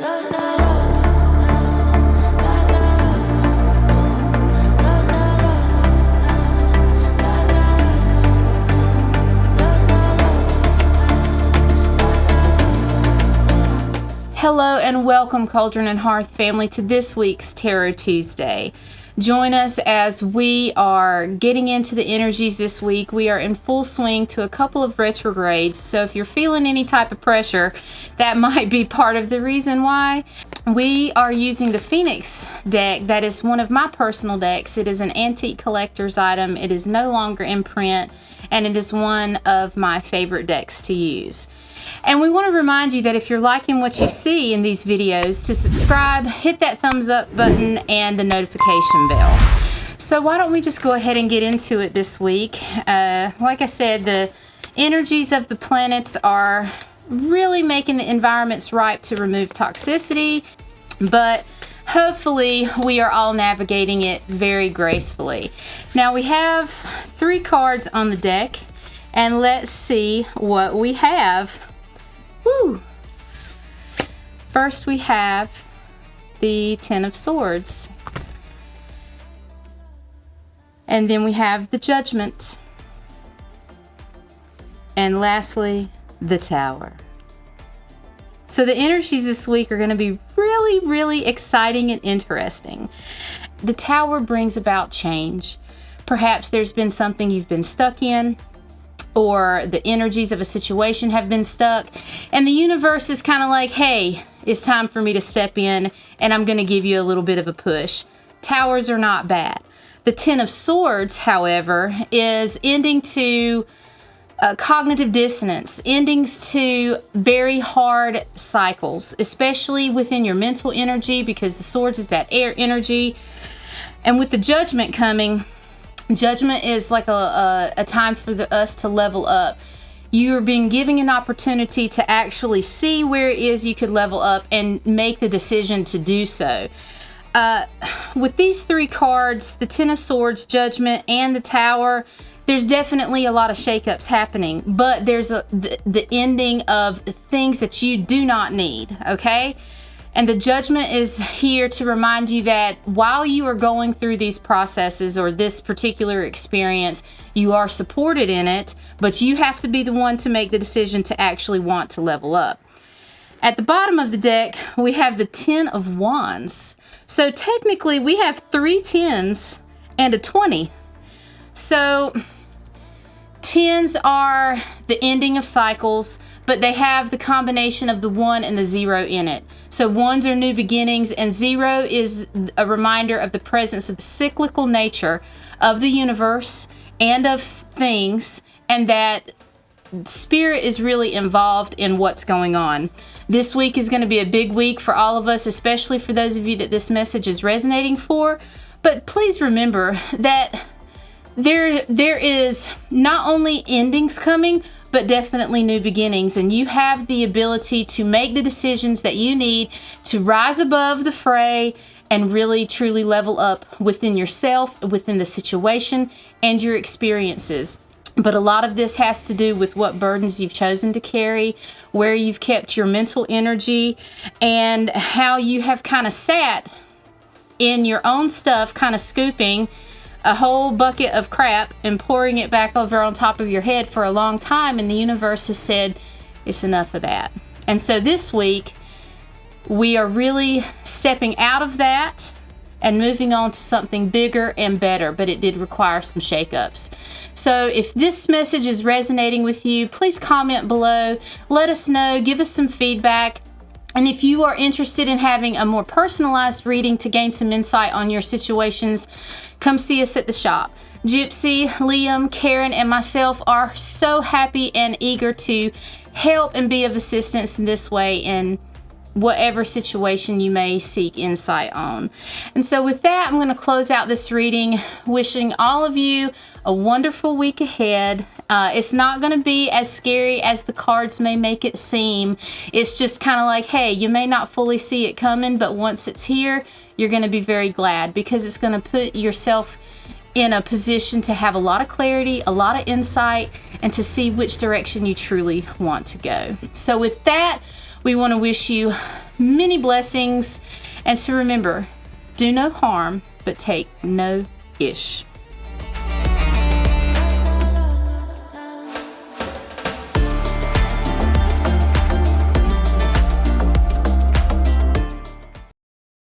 Hello and welcome, Cauldron and Hearth family, to this week's Tarot Tuesday. Join us as we are getting into the energies this week. We are in full swing to a couple of retrogrades, so if you're feeling any type of pressure, that might be part of the reason why. We are using the Phoenix deck. That is one of my personal decks. It is an antique collector's item. It is no longer in print, and it is one of my favorite decks to use. And we want to remind you that if you're liking what you see in these videos, to subscribe, hit that thumbs up button and the notification bell. So why don't we just go ahead and get into it this week. Like I said, the energies of the planets are really making the environments ripe to remove toxicity, but hopefully we are all navigating it very gracefully. Now we have 3 cards on the deck, and let's see what we have. Woo! First we have the Ten of Swords. And then we have the Judgment. And lastly, the Tower. So the energies this week are going to be really, really exciting and interesting. The Tower brings about change. Perhaps there's been something you've been stuck in, or the energies of a situation have been stuck, and the universe is kind of like, hey, it's time for me to step in, and I'm going to give you a little bit of a push. Towers are not bad. The Ten of Swords, however, is ending to cognitive dissonance, endings to very hard cycles, especially within your mental energy, because the Swords is that air energy. And with the Judgment coming, Judgment is like a time for us to level up. You're being given an opportunity to actually see where it is you could level up and make the decision to do so. With these 3 cards, the Ten of Swords, Judgment, and the Tower, there's definitely a lot of shakeups happening, but there's the ending of things that you do not need, okay? And the Judgment is here to remind you that while you are going through these processes or this particular experience, you are supported in it, but you have to be the one to make the decision to actually want to level up. At the bottom of the deck, we have the Ten of Wands. So technically, we have 3 10s and a 20. So 10s are the ending of cycles, but they have the combination of the 1 and the 0 in it. So 1s are new beginnings, and 0 is a reminder of the presence of the cyclical nature of the universe and of things, and that spirit is really involved in what's going on. This week is going to be a big week for all of us, especially for those of you that this message is resonating for. But please remember that there is not only endings coming, but definitely new beginnings, and you have the ability to make the decisions that you need to rise above the fray and really truly level up within yourself, within the situation, and your experiences. But a lot of this has to do with what burdens you've chosen to carry, where you've kept your mental energy, and how you have kind of sat in your own stuff, kind of scooping a whole bucket of crap and pouring it back over on top of your head for a long time, and the universe has said it's enough of that. And so this week we are really stepping out of that and moving on to something bigger and better, but it did require some shakeups. So if this message is resonating with you, please comment below, let us know, give us some feedback. And if you are interested in having a more personalized reading to gain some insight on your situations, come see us at the shop. Gypsy, Liam, Karen, and myself are so happy and eager to help and be of assistance in this way in whatever situation you may seek insight on. And so with that, I'm going to close out this reading, wishing all of you a wonderful week ahead. It's not going to be as scary as the cards may make it seem. It's just kind of like, hey, you may not fully see it coming, but once it's here, you're going to be very glad, because it's going to put yourself in a position to have a lot of clarity, a lot of insight, and to see which direction you truly want to go. So with that, we want to wish you many blessings, and to remember, do no harm, but take no ish.